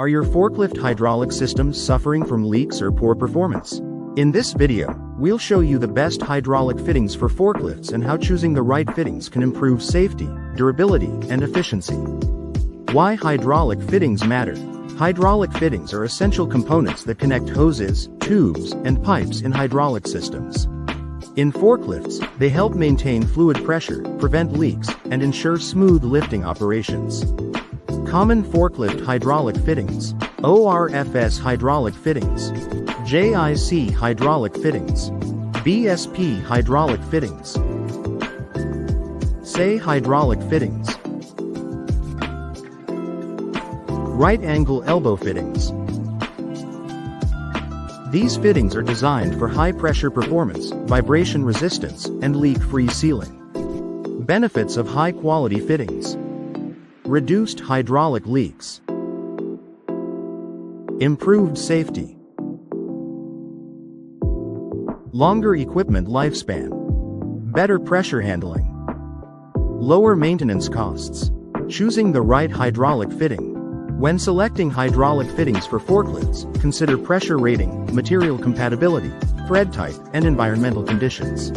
Are your forklift hydraulic systems suffering from leaks or poor performance? In this video, we'll show you the best hydraulic fittings for forklifts and how choosing the right fittings can improve safety, durability, and efficiency. Why hydraulic fittings matter. Hydraulic fittings are essential components that connect hoses, tubes, and pipes in hydraulic systems. In forklifts, they help maintain fluid pressure, prevent leaks, and ensure smooth lifting operations. Common forklift hydraulic fittings: ORFS hydraulic fittings, JIC hydraulic fittings, BSP hydraulic fittings, SAE hydraulic fittings, right angle elbow fittings. These fittings are designed for high-pressure performance, vibration resistance, and leak-free sealing. Benefits of high-quality fittings: reduced hydraulic leaks, improved safety, longer equipment lifespan, better pressure handling, lower maintenance costs. Choosing the right hydraulic fitting. When selecting hydraulic fittings for forklifts, consider pressure rating, material compatibility, thread type, and environmental conditions.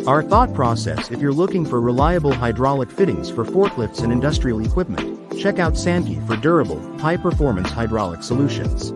Our thought process: if you're looking for reliable hydraulic fittings for forklifts and industrial equipment, check out Sankey for durable, high-performance hydraulic solutions.